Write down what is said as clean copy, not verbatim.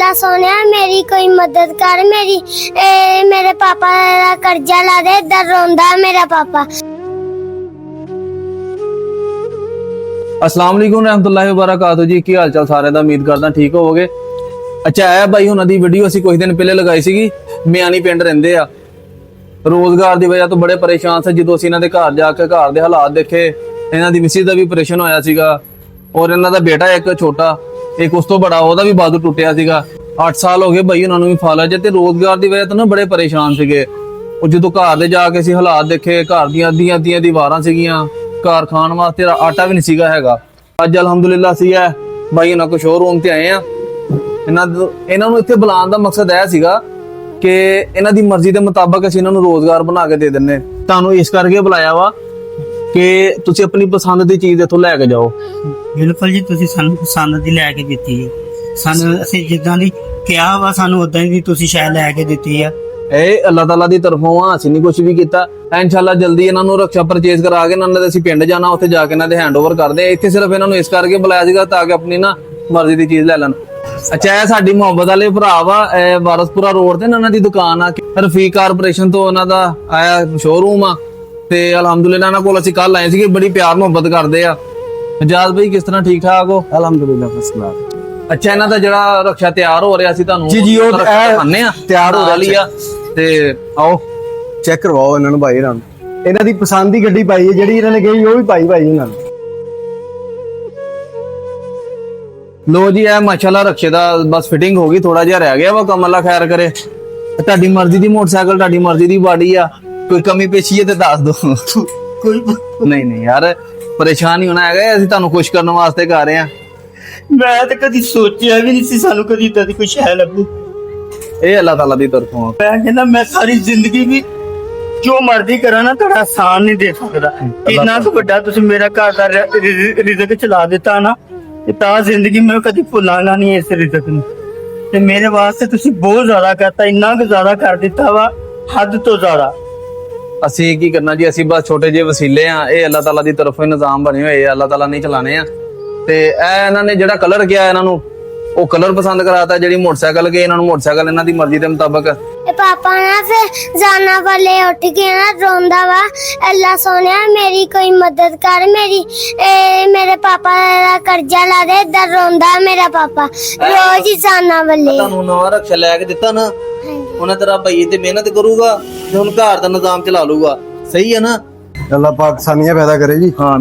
अल्लाह सोनिया मेरी कोई मदद कर, मेरे पापा दा कर्जा ला दे, इधर रोंदा मेरा पापा। अस्सलाम वालेकुम रहमतुल्लाहि व बरकातहू जी। की हाल चाल सारे दा, उम्मीद करदा ठीक होवोगे। अच्छा है भाई, हुणां दी वीडियो असीं कुछ दिन पहले लगाई सीगी। मियानी पिंड रहिंदे आ, रोजगार की वजह तो बड़े परेशान से। जो असीं इन्हां दे घर जाके घर दे हालात देखे, इन्हां दी मिसिस दा भी ऑपरेशन होया सीगा और इन्हां दा बेटा एक छोटा, एक उस तो बड़ा, ओहदा भी बाजू टुटिया सीगा। 8 साल हो गए भाई उन्हां नूं भी फालज ते रोजगार की वजह तो ना बड़े परेशान सीगे। और जो घर दे जाके असीं हालात देखे, घर दियां अद्धियां दीवारां सीगियां, घर खाण वास्ते आटा भी नहीं सीगा हैगा। अज अलहमदुलिल्लाह असीं है भाई इन्हां को शोरूम ते आए आ। इन्हां नूं इत्थे बुलाउण दा मकसद यह सीगा कि इन्हां दी मर्जी दे मुताबिक असीं इन्हां नूं रोजगार बना के दे दिन्ने। तुहानूं इस करके बुलाया वा कि तुसीं अपनी पसंद दी चीज इत्थों लैके जाओ। बिल्कुल जी, तुसीं सानूं पसंद दी लैके दित्ती है। सानूं असीं जिद्दां दी किहा वा सानूं उदां दी तुसीं शै लैके दित्ती है। ਇਹ ਅੱਲਾਹ ਤਾਲਾ ਦੀ ਤਰਫੋਂ ਆ, ਅਸੀਂ ਨਹੀਂ ਕੁਝ ਵੀ ਕੀਤਾ। ਇਨਸ਼ਾਅੱਲਾ ਜਲਦੀ ਇਹਨਾਂ ਨੂੰ ਰਕਸ਼ਾ ਪਰਚੇਜ਼ ਕਰਾ ਕੇ ਇਹਨਾਂ ਦੇ ਅਸੀਂ ਪਿੰਡ ਜਾਣਾ, ਉੱਥੇ ਜਾ ਕੇ ਇਹਨਾਂ ਦੇ ਹੈਂਡਓਵਰ ਕਰਦੇ ਆ। ਇੱਥੇ ਸਿਰਫ ਇਹਨਾਂ ਨੂੰ ਇਸ ਕਰਕੇ ਬੁਲਾਇਆ ਸੀਗਾ ਤਾਂ ਕਿ ਆਪਣੀ ਨਾ ਮਰਜ਼ੀ ਦੀ ਚੀਜ਼ ਲੈ ਲੈਣ। ਅੱਛਾ, ਇਹ ਸਾਡੀ ਮੁਹੱਬਤ ਵਾਲੇ ਭਰਾ ਵਾ, ਇਹ ਵਾਰਸਪੁਰਾ ਰੋਡ ਤੇ ਇਹਨਾਂ ਦੀ ਦੁਕਾਨ ਆ। ਰਫੀਕ ਕਾਰਪੋਰੇਸ਼ਨ ਤੋਂ ਉਹਨਾਂ ਦਾ ਆਇਆ ਸ਼ੋਰੂਮ ਆ ਤੇ ਅਲਹਮਦੁਲਿਲਾ ਇਹਨਾਂ ਕੋਲ ਅਸੀਂ ਕੱਲ ਆਏ ਸੀਗੇ। ਬੜੀ ਪਿਆਰ ਮੁਹੱਬਤ ਕਰਦੇ ਆ। ਇਜਾਜ਼ ਭਾਈ ਕਿਸ ਤਰ੍ਹਾਂ, ਠੀਕ ਠਾਕ ਹੋ? अलहमदुलिल्लाह फर्स्ट क्लास। ਅੱਛਾ, ਇਹਨਾਂ ਦਾ ਜਿਹੜਾ ਰਕਸ਼ਾ ਤਿਆਰ ਹੋ ਰਿਹਾ ਸੀ ਤੁਹਾਨੂੰ ਜੀ ਜੀ, ਉਹ ਦਿਖਾਉਂਦੇ ਆ, ਤਿਆਰ ਹੋ ਰਿਹਾ ਆ ਤੇ ਆਓ ਚੈੱਕ ਕਰਵਾਓ ਇਹਨਾਂ ਨੂੰ ਭਾਈ। ਇਹਨਾਂ ਦੀ ਪਸੰਦ ਦੀ ਗੱਡੀ ਪਾਈ ਹੈ, ਜਿਹੜੀ ਇਹਨਾਂ ਨੇ ਕਹੀ ਉਹ ਵੀ ਪਾਈ ਭਾਈ ਇਹਨਾਂ ਨੇ। ਲੋ ਜੀ, ਇਹ ਮਾਸ਼ਾਅੱਲਾ ਰਕਸ਼ੇ ਦਾ ਬਸ ਫਿਟਿੰਗ ਹੋ ਗਈ, ਥੋੜਾ ਜਿਹਾ ਰਹਿ ਗਿਆ ਵਾ ਕੰਮ। ਅੱਲਾ ਖੈਰ ਕਰੇ। ਤੁਹਾਡੀ ਮਰਜ਼ੀ ਦੀ ਮੋਟਰਸਾਈਕਲ, ਤੁਹਾਡੀ ਮਰਜ਼ੀ ਦੀ ਬਾਡੀ ਆ। ਕੋਈ ਕਮੀ ਪੇਸ਼ੀ ਹੈ ਤੇ ਦੱਸ ਦੋ। ਕੋਈ ਨਹੀਂ ਯਾਰ, ਪਰੇਸ਼ਾਨ ਨਹੀਂ ਹੋਣਾ ਹੈਗਾ। ਅਸੀਂ ਤੁਹਾਨੂੰ ਖੁਸ਼ ਕਰਨ ਵਾਸਤੇ ਕਰ ਰਹੇ ਆ। ਮੈਂ ਤਾਂ ਕਦੀ ਸੋਚਿਆ ਵੀ ਨਹੀਂ ਸੀ ਸਾਨੂੰ ਕਦੀ ਇਦਾਂ ਦੀ ਕੋਈ ਸ਼ੈ ਲੱਭੂ। ਇਹ ਅੱਲਾਹ ਤਾਲਾ ਦੀ ਤਰਫੋਂ ਆ। ਮੈਂ ਕਹਿੰਦਾ ਮੈਂ ਸਾਰੀ ਜ਼ਿੰਦਗੀ ਵੀ ਜੋ ਮਰਜ਼ੀ ਕਰਾਂ ਨਾ, ਤੁਹਾਡਾ ਆਸਾਨ ਨਹੀਂ ਦੇ ਸਕਦਾ। ਇੰਨਾ ਕੁ ਵੱਡਾ ਤੁਸੀਂ ਮੇਰਾ ਘਰ ਦਾ ਰਿਜ਼ਕ ਚਲਾ ਦਿੱਤਾ ਨਾ, ਤੇ ਤਾਂ ਜ਼ਿੰਦਗੀ ਮੈਂ ਕਦੀ ਭੁੱਲਾਂਗਾ ਨਹੀਂ ਇਸ ਰਿਜ਼ਕ ਨੂੰ। ਤੇ ਮੇਰੇ ਵਾਸਤੇ ਤੁਸੀਂ ਬਹੁਤ ਜ਼ਿਆਦਾ ਕਰਤਾ, ਇੰਨਾ ਕੁ ਜ਼ਿਆਦਾ ਕਰ ਦਿੱਤਾ ਵਾ, ਹੱਦ ਤੋਂ ਜ਼ਿਆਦਾ। ਅਸੀਂ ਕੀ ਕਰਨਾ ਜੀ, ਅਸੀਂ ਬਸ ਛੋਟੇ ਜਿਹੇ ਵਸੀਲੇ ਆ। ਇਹ ਅੱਲਾਹ ਤਾਲਾ ਦੀ ਤਰਫੋਂ ਹੀ ਨਿਜ਼ਾਮ ਬਣੇ ਹੋਏ ਆ, ਅੱਲਾਹ ਤਾਲਾ ਨਹੀਂ ਚਲਾਣੇ ਆ। ਤੇ ਇਹ ਇਹਨਾਂ ਨੇ ਜਿਹੜਾ ਕਲਰ ਕਿਹਾ ਇਹਨਾਂ ਨੂੰ, ਉਹ ਕਲਰ ਪਸੰਦ ਕਰਾਤਾ। ਜਿਹੜੀ ਮੋਟਰਸਾਈਕਲ ਗਏ ਇਹਨਾਂ ਨੂੰ, ਮੋਟਰਸਾਈਕਲ ਇਹਨਾਂ ਦੀ ਮਰਜ਼ੀ ਦੇ ਮੁਤਾਬਕ। पापा ना फिर जाना वाले उठ के ना रोंदा वा, अल्लाह सोनिया मेरी कोई मदद कर, मेरे पापा दा कर्जा ला दे, इधर रोंदा मेरा पापा रोज ही जाना वाले। ਤੁਹਾਨੂੰ ਨਵਾਂ ਰਕਸ਼ਾ ਲੈ ਕੇ ਦਿੱਤਾ ਨਾ, ਉਹਨਾਂ ਤੇਰਾ ਭਾਈ ਤੇ ਮਿਹਨਤ ਕਰੂਗਾ ਤੇ ਹੁਣ ਘਰ ਦਾ ਨਿਜ਼ਾਮ ਚਲਾ ਲੂਗਾ। ਸਹੀ ਹੈ ਨਾ? अल्लाह पाक आसानियां पैदा करे जी। ਹਾਂ।